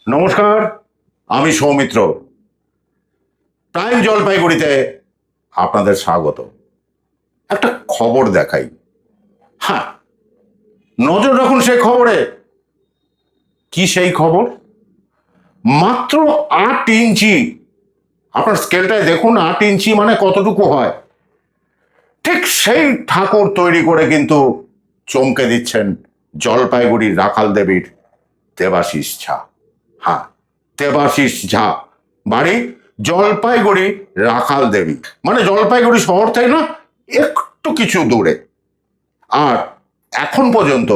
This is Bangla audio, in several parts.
নমস্কার, আমি সৌমিত্র। টাইম জলপাইগুড়িতে আপনাদের স্বাগত। একটা খবর দেখাই। হ্যাঁ, নজর রাখুন সেই খবরে। কি সেই খবর? মাত্র 8 ইঞ্চি। আপনার স্কেলটায় দেখুন, 8 ইঞ্চি মানে কতটুকু হয়। ঠিক সেই ঠাকুর তৈরি করে কিন্তু চমকে দিচ্ছেন জলপাইগুড়ির রাখাল দেবীর দেবাশিস ঝা। হ্যাঁ, দেবাশিস ঝা, বাড়ি জলপাইগুড়ি রাখাল দেবী, মানে জলপাইগুড়ি শহর থেকে না একটু কিছু দূরে। আর এখন পর্যন্ত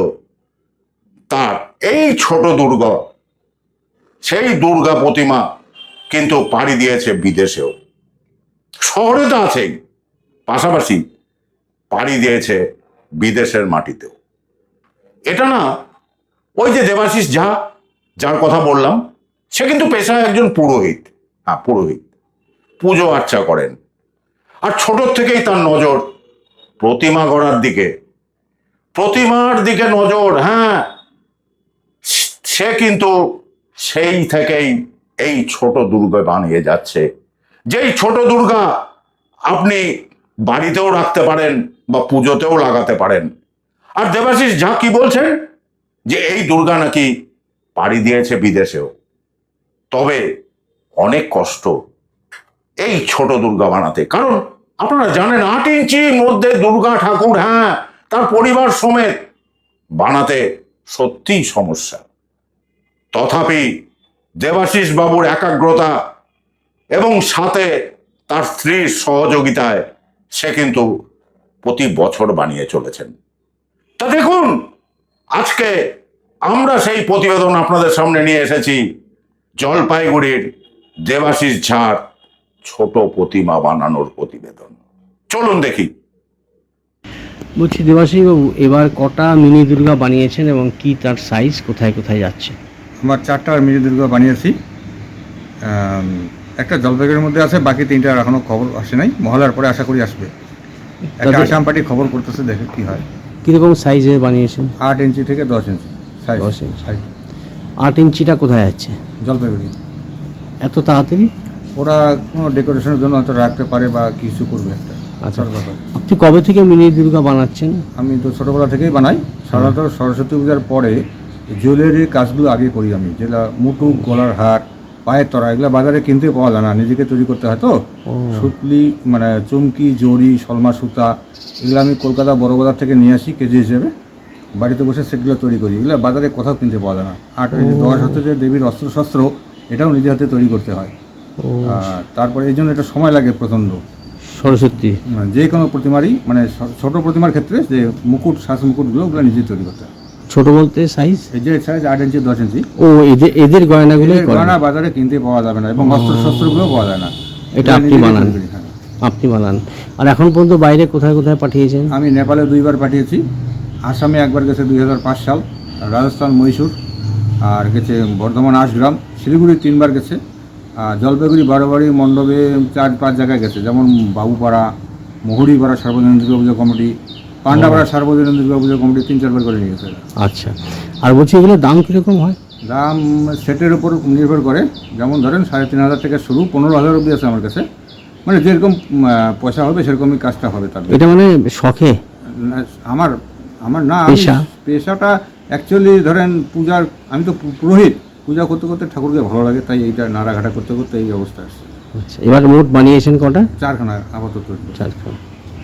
তার এই ছোট দুর্গা, সেই দুর্গা প্রতিমা কিন্তু পাড়ি দিয়েছে বিদেশেও। শহরে তো আছেই, পাশাপাশি পাড়ি দিয়েছে বিদেশের মাটিতেও। এটা না ওই যে দেবাশিস ঝা, যার কথা বললাম, সে কিন্তু পেশায় একজন পুরোহিত। হ্যাঁ, পুরোহিত, পুজো আর্চা করেন। আর ছোট থেকেই তার নজর প্রতিমা গড়ার দিকে, প্রতিমার দিকে নজর। হ্যাঁ, সে কিন্তু সেই থেকেই এই ছোট দুর্গা বানিয়ে যাচ্ছে। যেই ছোট দুর্গা আপনি বাড়িতেও রাখতে পারেন বা পুজোতেও লাগাতে পারেন। আর দেবাশিস ঝা কি বলছেন, যে এই দুর্গা নাকি পাড়ি দিয়েছে বিদেশেও। তবে অনেক কষ্ট এই ছোট দুর্গা বানাতে, কারণ আপনারা জানেন 8 ইঞ্চির মধ্যে দুর্গা ঠাকুর, হ্যাঁ, তার পরিবার সমেত বানাতে সত্যিই সমস্যা। তথাপি দেবাশিস বাবুর একাগ্রতা এবং সাথে তার স্ত্রীর সহযোগিতায় সে কিন্তু প্রতি বছর বানিয়ে চলেছেন। তা দেখুন, আজকে আমরা সেই প্রতিবেদন আপনাদের সামনে নিয়ে এসেছি। জলপাইগুড়ির দেবাশিস ঝার ছোট প্রতিমা বানানোর প্রতিবেদন। চলুন দেখি। বলছি দেবাশিস বাবু, এবার কটা মিনি দুর্গা বানিয়েছেন এবং কি তার সাইজ, কোথায় কোথায় যাচ্ছে? আমার 4টা মিনি দুর্গা বানিয়েছি। একটা জলপাইগুড়ির মধ্যে আছে, বাকি 3টার এখনও খবর আসে নাই। মহলার পরে আশা করি আসবে। একটা আসাম পার্টি খবর করতেছে, দেখে কি হয়। কীরকম সাইজে বানিয়েছেন? 8 ইঞ্চি থেকে 10 ইঞ্চি সাইজ। 10 ইঞ্চি। 8 ইঞ্চিটা কোথায় যাচ্ছে? জলপাইগুড়ি। এত তাড়াতাড়ি? ওরা কোনো ডেকোরেশনের জন্য হয়তো রাখতে পারে বা কিছু করবে একটা। আচ্ছা, আপনি কবে থেকে মিনি দুর্গা বানাচ্ছেন? আমি তো ছোটোবেলা থেকেই বানাই। সাধারণত সরস্বতী পূজার পরে জুয়েলারির কাজগুলো আগে করি আমি, যেগুলো মুটুক, গলার হার, পায়ের তরা, এগুলো বাজারে কিনতে পাওয়া যায় না, নিজেকে তৈরি করতে হয়। তো সুতলি, মানে চুমকি, জড়ি, সলমা সুতা, এগুলো আমি কলকাতা বড় বাজার থেকে নিয়ে আসি কেজি হিসেবে, বাড়িতে বসে সেগুলো তৈরি করি। এগুলো বাজারে কোথাও কিনতে পাওয়া যায় না। আর এই যে 10 হাতে যে দেবীর অস্ত্রশস্ত্র, এটাও নিজে হাতে তৈরি করতে হয়। তারপরে এই জন্য এটা সময় লাগে প্রচণ্ড। সরস্বতী যে কোনো প্রতিমারই, মানে ছোট প্রতিমার ক্ষেত্রে যে মুকুট, শ্বাস মুকুটগুলো, ওগুলো নিজে তৈরি করতে হয়। ছোট বলতে সাইজ? এই যে সাইজ 8 ইঞ্চি 10 ইঞ্চি। ও, এদের গয়নাগুলো গয়না বাজারে কিনতে পাওয়া যাবে না, এবং অস্ত্রশস্ত্রগুলো পাওয়া যায় না। এটা আপনি বানান? আপনি বানান। আর এখন পর্যন্ত বাইরে কোথায় কোথায় পাঠিয়েছেন? আমি নেপালে 2বার পাঠিয়েছি, আসামে একবার গেছে 2005 সাল, রাজস্থান মহীশূর, আর গেছে বর্ধমান আশগ্রাম, শিলিগুড়ি 3বার গেছে, আর জলপাইগুড়ি বারোবাড়ি মণ্ডপে 4-5 জায়গায় গেছে, যেমন বাবুপাড়া, মহুরিপাড়া সার্বজনীন দুর্গা পুজো কমিটি, পান্ডাপাড়া সার্বজনীন দুর্গা পুজো কমিটি 3-4বার করে নিয়ে গেছে। আচ্ছা, আর বলছি এগুলোর দাম কীরকম হয়? দাম সেটের উপর নির্ভর করে। যেমন ধরেন 3,500 থেকে শুরু, 15,000 অবধি আছে আমার কাছে। মানে যেরকম পয়সা হবে সেরকমই কাজটা হবে। তার এটা মানে শখে? আমার না, পেশা? পেশাটা অ্যাকচুয়ালি ধরেন পূজার, আমি তো পুরোহিত, পূজা করতে করতে ঠাকুরকে ভালো লাগে, তাই এইটা নাড়াঘাটা করতে করতে এই অবস্থা আসছে। আচ্ছা, এবার মোট বানিয়েছেন কটা? 4খানা আপাতত। 4খানা।